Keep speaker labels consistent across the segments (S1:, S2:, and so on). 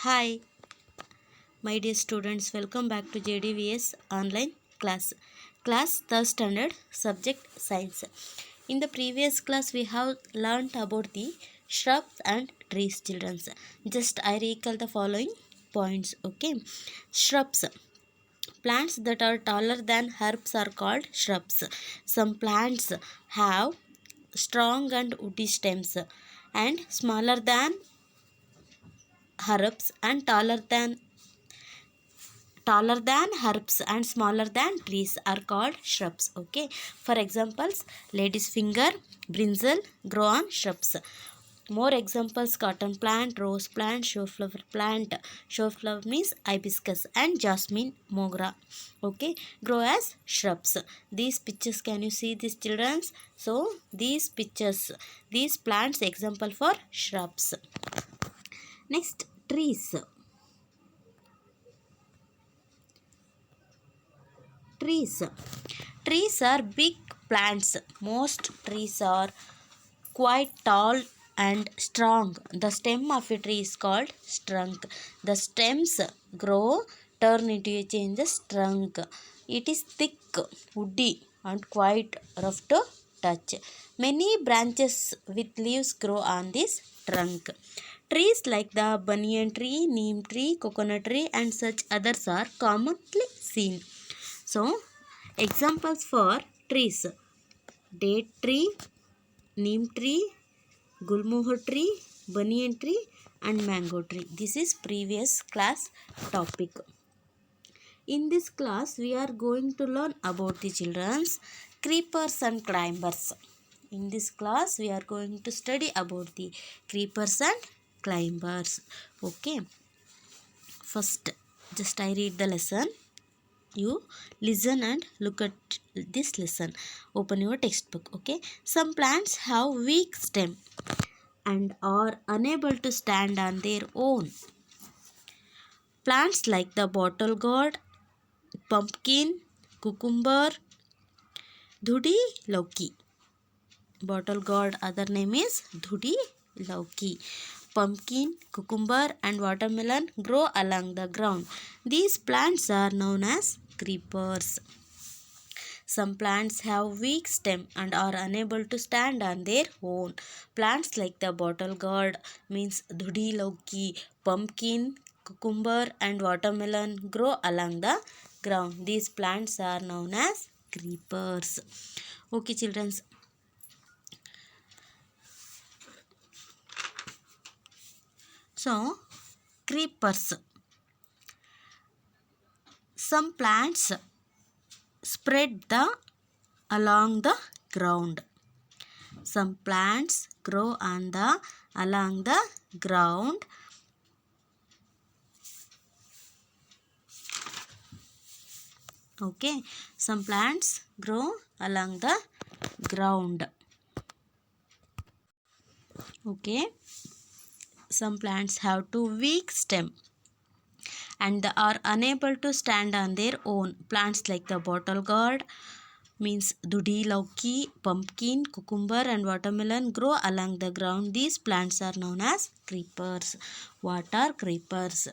S1: Hi, my dear students, welcome back to JDVS online class. Class third standard subject science. In the previous class, we have learnt about the shrubs and trees, children. Just I recall the following points. Okay, shrubs. Plants that are taller than herbs are called shrubs. Some plants have strong and woody stems and smaller than herbs and taller than herbs and smaller than trees are called shrubs. Okay, for examples, lady's finger, brinjal grow on shrubs. More examples, cotton plant, rose plant, show flower plant. Show flower means hibiscus and jasmine mogra. Okay, grow as shrubs. These pictures, can you see these children's? So these pictures, these plants example for shrubs. Next, trees. Trees. Trees are big plants. Most trees are quite tall and strong. The stem of a tree is called trunk. The stems grow, turn into a changes trunk. It is thick, woody, and quite rough to touch. Many branches with leaves grow on this trunk. Trees like the banyan tree, neem tree, coconut tree, and such others are commonly seen. So, examples for trees: date tree, neem tree, gulmohar tree, banyan tree, and mango tree. This is previous class topic. In this class, we are going to learn about the children's creepers and climbers. In this class, we are going to study about the creepers and climbers. Okay. First, just I read the lesson. You listen and look at this lesson. Open your textbook. Okay, some plants have weak stem and are unable to stand on their own. Plants like the bottle gourd, pumpkin, cucumber, dhudi lauki. Bottle gourd other name is dhudi lauki. Pumpkin, cucumber, and watermelon grow along the ground. These plants are known as creepers. Some plants have weak stem and are unable to stand on their own. Plants like the bottle gourd means dhudi lauki, pumpkin, cucumber, and watermelon grow along the ground. These plants are known as creepers. Okay, children. So, creepers. Some plants spread along the ground. Some plants grow along the ground. Okay, some plants grow along the ground. Okay, some plants have two weak stem and they are unable to stand on their own. Plants like the bottle gourd means dhudi lauki, pumpkin, cucumber, and watermelon grow along the ground. These plants are known as creepers. What are creepers?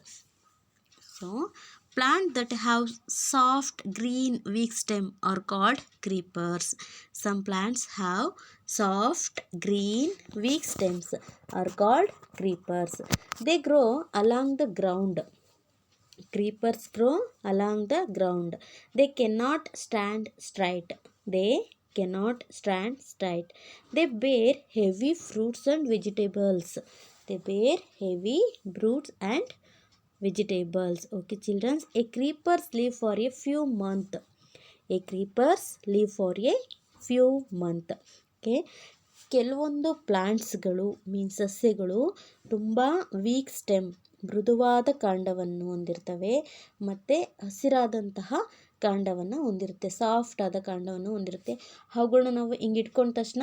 S1: So, plants that have soft green weak stem are called creepers. Some plants have soft green weak stems are called creepers. They grow along the ground. Creepers grow along the ground. They cannot stand straight. They cannot stand straight. They bear heavy fruits and vegetables. They bear heavy fruits and vegetables. Okay, children. A creepers live for a few months. A creepers live for a few months. Okay. ಕೆಲವೊಂದು ಪ್ಲಾಂಟ್ಸ್ಗಳು ಸಸ್ಯಗಳು ತುಂಬ weak stem ಮೃದುವಾದ ಕಾಂಡವನ್ನು ಹೊಂದಿರ್ತವೆ ಮತ್ತು ಹಸಿರಾದಂತಹ ಕಾಂಡವನ್ನು ಹೊಂದಿರುತ್ತೆ, ಸಾಫ್ಟ್ ಆದ ಕಾಂಡವನ್ನು ಹೊಂದಿರುತ್ತೆ. ಅವುಗಳನ್ನ ನಾವು ಹಿಂಗೆ ಇಟ್ಕೊಂಡ ತಕ್ಷಣ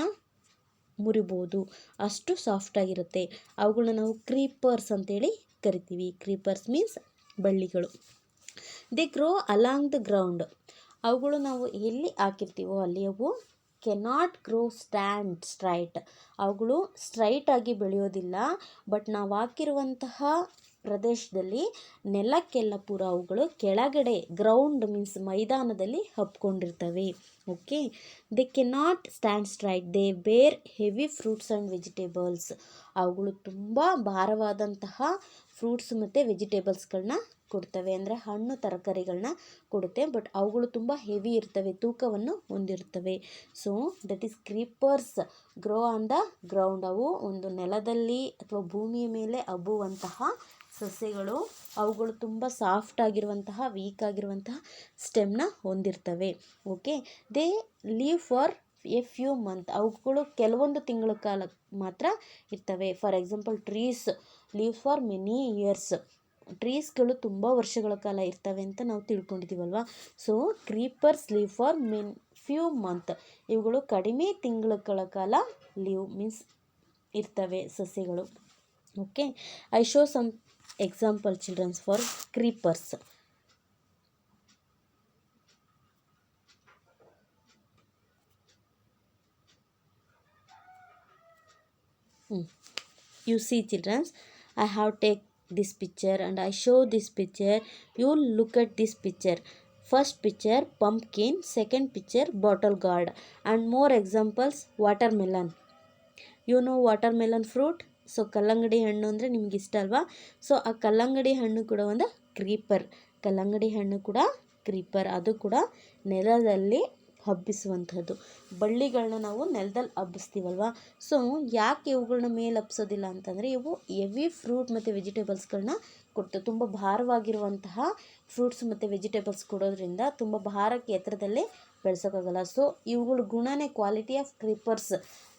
S1: ಮುರಿಬೋದು, ಅಷ್ಟು ಸಾಫ್ಟಾಗಿರುತ್ತೆ. ಅವುಗಳನ್ನ ನಾವು ಕ್ರೀಪರ್ಸ್ ಅಂತೇಳಿ ಕರಿತೀವಿ. ಕ್ರೀಪರ್ಸ್ ಮೀನ್ಸ್ ಬಳ್ಳಿಗಳು. They grow along the ground. ಅವುಗಳು ನಾವು ಎಲ್ಲಿ ಹಾಕಿರ್ತೀವೋ ಅಲ್ಲಿ ಅವು ಕೆನಾಟ್ ಗ್ರೋ ಸ್ಟ್ಯಾಂಡ್ ಸ್ಟ್ರೈಟ್. ಅವುಗಳು ಸ್ಟ್ರೈಟಾಗಿ ಬೆಳೆಯೋದಿಲ್ಲ. ಬಟ್ ನಾವು ಹಾಕಿರುವಂತಹ ಪ್ರದೇಶದಲ್ಲಿ ನೆಲಕ್ಕೆಲ್ಲ ಪೂರ ಅವುಗಳು ಕೆಳಗಡೆ ಗ್ರೌಂಡ್ ಮೀನ್ಸ್ ಮೈದಾನದಲ್ಲಿ ಹಬ್ಕೊಂಡಿರ್ತವೆ. Okay, they cannot stand straight, they bear heavy fruits and vegetables. ಅವುಗಳು ತುಂಬ ಭಾರವಾದಂತಹ ಫ್ರೂಟ್ಸ್ ಮತ್ತು ವೆಜಿಟೇಬಲ್ಸ್ಗಳನ್ನ ಕೊಡ್ತವೆ, ಅಂದರೆ ಹಣ್ಣು ತರಕಾರಿಗಳನ್ನ ಕೊಡುತ್ತೆ. ಬಟ್ ಅವುಗಳು ತುಂಬ ಹೆವಿ ಇರ್ತವೆ, ತೂಕವನ್ನು ಹೊಂದಿರ್ತವೆ. So that is creepers grow on the ground. ಅವು ಒಂದು ನೆಲದಲ್ಲಿ ಅಥವಾ ಭೂಮಿಯ ಮೇಲೆ ಹಬ್ಬುವಂತಹ ಸಸ್ಯಗಳು. ಅವುಗಳು ತುಂಬ ಸಾಫ್ಟ್ ಆಗಿರುವಂತಹ, ವೀಕ್ ಆಗಿರುವಂತಹ ಸ್ಟೆಮ್ನ ಹೊಂದಿರ್ತವೆ. Okay, they live for a few month. ಅವುಗಳು ಕೆಲವೊಂದು ತಿಂಗಳ ಕಾಲ ಮಾತ್ರ ಇರ್ತವೆ. For example trees live for many years. ಟ್ರೀಸ್ಗಳು ತುಂಬ ವರ್ಷಗಳ ಕಾಲ ಇರ್ತವೆ ಅಂತ ನಾವು ತಿಳ್ಕೊಂಡಿದ್ದೀವಲ್ವ. So creepers live for few month. ಇವುಗಳು ಕಡಿಮೆ ತಿಂಗಳ ಕಾಲ ಲೀವ್ ಮೀನ್ಸ್ ಇರ್ತವೆ ಸಸ್ಯಗಳು. Okay, I show some example childrens for creepers. You see children, I have take this picture and I show this picture. You look at this picture. First picture pumpkin, second picture bottle gourd, and more examples watermelon. You know watermelon fruit? So ಕಲ್ಲಂಗಡಿ ಹಣ್ಣು ಅಂದರೆ ನಿಮ್ಗೆ ಇಷ್ಟ ಅಲ್ವಾ? So ಆ ಕಲ್ಲಂಗಡಿ ಹಣ್ಣು ಕೂಡ ಒಂದು ಕ್ರೀಪರ್. ಕಲ್ಲಂಗಡಿ ಹಣ್ಣು ಕೂಡ ಕ್ರೀಪರ್. ಅದು ಕೂಡ ನೆಲದಲ್ಲಿ ಹಬ್ಬಿಸುವಂಥದ್ದು. ಬಳ್ಳಿಗಳನ್ನ ನಾವು ನೆಲದಲ್ಲಿ ಹಬ್ಬಿಸ್ತೀವಲ್ವ. ಸೊ ಯಾಕೆ ಇವುಗಳನ್ನ ಮೇಲೆ ಹಬ್ಸೋದಿಲ್ಲ ಅಂತಂದರೆ, ಇವು ಹೆವಿ ಫ್ರೂಟ್ ಮತ್ತು ವೆಜಿಟೇಬಲ್ಸ್ಗಳನ್ನ ಕೊಡ್ತವೆ. ತುಂಬ ಭಾರವಾಗಿರುವಂತಹ ಫ್ರೂಟ್ಸ್ ಮತ್ತು ವೆಜಿಟೇಬಲ್ಸ್ ಕೊಡೋದ್ರಿಂದ ತುಂಬ ಭಾರಕ್ಕೆ ಎತ್ತರದಲ್ಲಿ ಬೆಳೆಸೋಕ್ಕಾಗಲ್ಲ. ಸೊ ಇವುಗಳ ಗುಣನೇ quality of creepers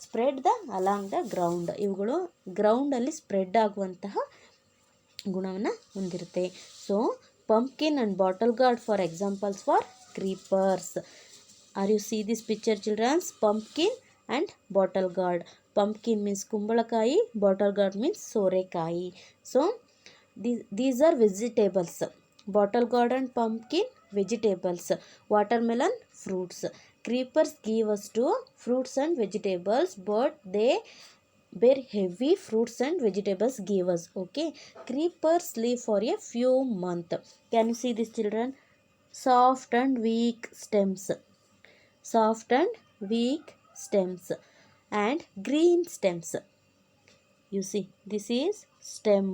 S1: spread the along the ground. ಇವುಗಳು ಗ್ರೌಂಡಲ್ಲಿ ಸ್ಪ್ರೆಡ್ ಆಗುವಂತಹ ಗುಣವನ್ನು ಹೊಂದಿರುತ್ತೆ. So pumpkin and bottle gourd for examples for creepers. Are you see this picture children? Pumpkin and bottle gourd. Pumpkin means ಕುಂಬಳಕಾಯಿ, bottle gourd means ಸೋರೆಕಾಯಿ. So these are vegetables. Bottle gourd and pumpkin vegetables. Watermelon fruits. Creepers give us to fruits and vegetables, but they bear heavy fruits and vegetables give us. Okay, creepers live for a few months. Can you see this children? Soft and weak stems. Soft and weak stems and green stems. You see, this is stem.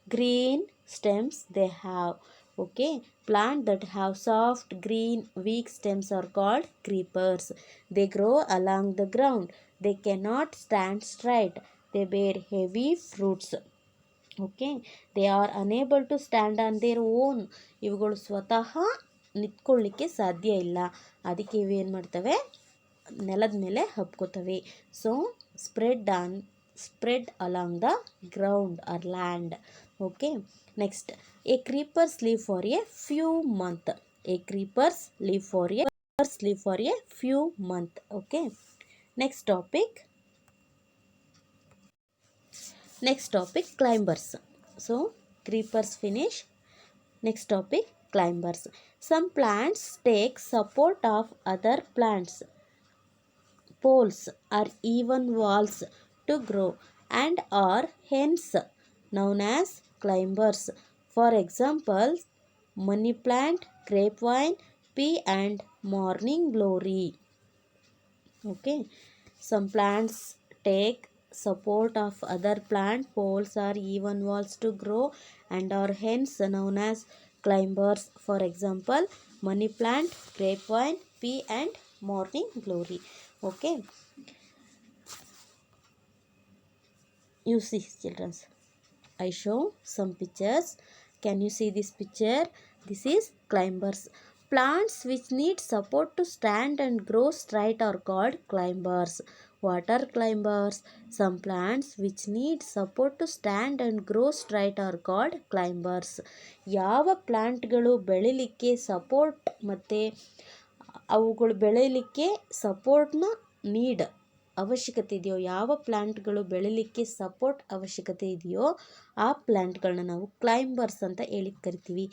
S1: Green stems they have. Okay, plant that have soft green weak stems are called creepers. They grow along the ground. They cannot stand straight. They bear heavy fruits. Okay, they are unable to stand on their own. ಇವುಗಳು ಸ್ವತಃ ನಿಂತ್ಕೊಳ್ಳಿಕ್ಕೆ ಸಾಧ್ಯ ಇಲ್ಲ. ಅದಕ್ಕೆ ಇವೇನು ಮಾಡ್ತವೆ, ನೆಲದ ಮೇಲೆ ಹಬ್ಕೋತವೆ. So spread along the ground or land. Okay, next a creepers live for a few month. A creepers live for a few month. Okay, next topic climbers. So creepers finish. Next topic climbers. Some plants take support of other plants, poles or even walls to grow and are hence known as climbers. For example, money plant, grapevine, pea and morning glory. Okay, some plants take support of other plant, poles or even walls to grow and are hence known as climbers. For example, money plant, grapevine, pea and morning glory. Okay, you see children, I show some pictures. Can you see this picture? This is climbers. Plants which need support to stand and grow straight are called climbers. What are climbers? Some plants which need support to stand and grow straight are called climbers. ಯಾವ ಪ್ಲ್ಯಾಂಟ್ಗಳು ಬೆಳಿಲಿಕ್ಕೆ support ಮತ್ತು ಅವುಗಳು ಬೆಳಿಲಿಕ್ಕೆ ಸಪೋರ್ಟ್ನ ಅವಶ್ಯಕತೆ ಇದೆಯೋ, ಯಾವ ಪ್ಲ್ಯಾಂಟ್ಗಳು ಬೆಳಿಲಿಕ್ಕೆ support ಅವಶ್ಯಕತೆ ಇದೆಯೋ ಆ ಪ್ಲ್ಯಾಂಟ್ಗಳನ್ನ ನಾವು ಕ್ಲೈಂಬರ್ಸ್ ಅಂತ ಕರಿತೀವಿ.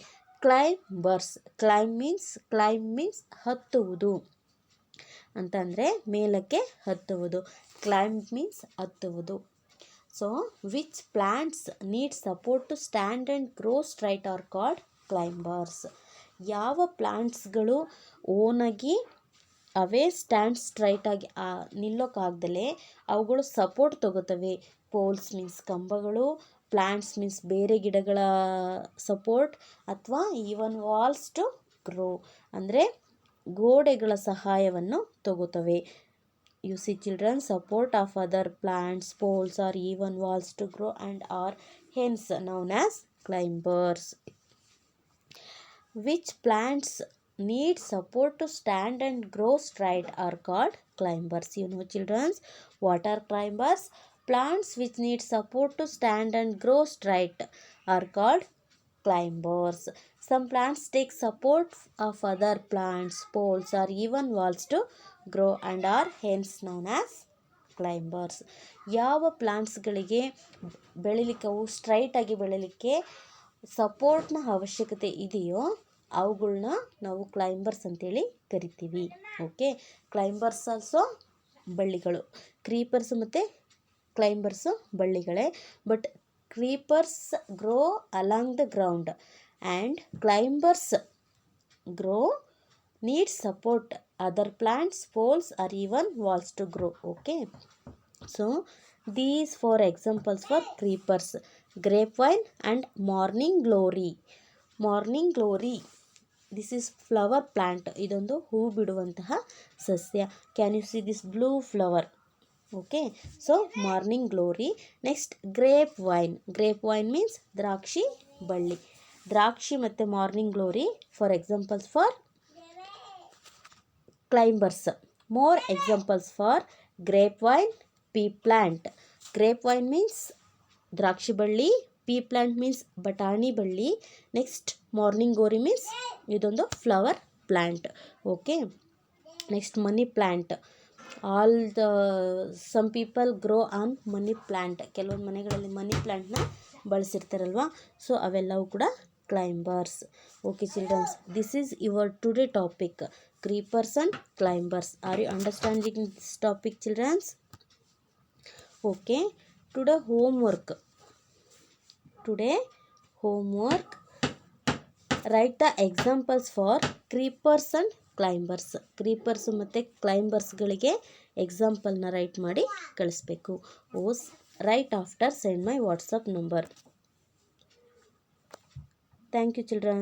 S1: ಕ್ಲೈಂಬರ್ಸ್. ಕ್ಲೈಂಬ್ ಮೀನ್ಸ್ ಹತ್ತುವುದು ಅಂತಂದರೆ ಮೇಲಕ್ಕೆ ಹತ್ತುವುದು. ಕ್ಲೈಂಬ್ ಮೀನ್ಸ್ ಹತ್ತುವುದು. So which plants need support to stand and grow straight are called climbers. ಯಾವ ಪ್ಲಾಂಟ್ಸ್ಗಳು ಓನಾಗಿ ಅವೇ ಸ್ಟ್ಯಾಂಡ್ ಸ್ಟ್ರೈಟಾಗಿ ನಿಲ್ಲೋಕ್ಕಾಗ್ದಲೇ ಅವುಗಳು ಸಪೋರ್ಟ್ ತಗೋತವೆ. ಪೋಲ್ಸ್ ಮೀನ್ಸ್ ಕಂಬಗಳು, ಪ್ಲಾಂಟ್ಸ್ ಮೀನ್ಸ್ ಬೇರೆ ಗಿಡಗಳ ಸಪೋರ್ಟ್, ಅಥವಾ ಈವನ್ ವಾಲ್ಸ್ ಟು ಗ್ರೋ ಅಂದರೆ ಗೋಡೆಗಳ ಸಹಾಯವನ್ನು ತಗೋತವೆ. You see children, support of other plants, poles or even walls to grow and are hence known as climbers. Which plants need support to stand and grow straight are called climbers. You know children, what are climbers? Plants which need support to stand and grow straight are called climbers. Some plants take support of other plants, poles or even walls to grow and are hence known as climbers. ಯಾವ ಪ್ಲಾಂಟ್ಸ್ಗಳಿಗೆ ಬೆಳಿಲಿಕ್ಕೆ, ಅವು ಸ್ಟ್ರೈಟಾಗಿ ಬೆಳಿಲಿಕ್ಕೆ ಸಪೋರ್ಟ್ನ ಅವಶ್ಯಕತೆ ಇದೆಯೋ ಅವುಗಳನ್ನ ನಾವು climbers ಅಂತೇಳಿ ಕರಿತೀವಿ. ಓಕೆ, ಕ್ಲೈಂಬರ್ಸ್ ಆಲ್ಸೋ ಬಳ್ಳಿಗಳು. ಕ್ರೀಪರ್ಸ್ ಮತ್ತು ಕ್ಲೈಂಬರ್ಸು ಬಳ್ಳಿಗಳೇ. But creepers grow along the ground and climbers grow need support other plants, poles or even walls to grow. Okay, so these 4 examples for creepers: grapevine and morning glory. Morning glory, this is flower plant. ಇದೊಂದು ಹೂ ಬಿಡುವಂತಹ ಸಸ್ಯ. Can you see this blue flower? Okay, so morning glory. Next grapevine. Grapevine means ದ್ರಾಕ್ಷಿ ಬಳ್ಳಿ. ದ್ರಾಕ್ಷಿ ಮತ್ತು morning glory for examples for climbers. More examples for grapevine, pea plant. Grapevine means ದ್ರಾಕ್ಷಿ ಬಳ್ಳಿ, pea plant means ಬಟಾಣಿ ಬಳ್ಳಿ. Next morning glory means ಇದೊಂದು flower plant. Okay, next money plant. Some people grow on money plant. ಕೆಲವೊಂದು ಮನೆಗಳಲ್ಲಿ ಮನಿ ಪ್ಲ್ಯಾಂಟ್ನ ಬಳಸಿರ್ತಾರಲ್ವ, so ಅವೆಲ್ಲವೂ ಕೂಡ climbers. Okay children, this is your today topic, creepers and climbers. Are you understanding this topic children? Okay, today homework. Write the examples for creepers and climbers. Creepers ಮತ್ತು ಕ್ಲೈಂಬರ್ಸ್ಗಳಿಗೆ ಎಕ್ಸಾಂಪಲ್ನ right ಮಾಡಿ ಕಳಿಸ್ಬೇಕು. Right after send my WhatsApp number. Thank you children.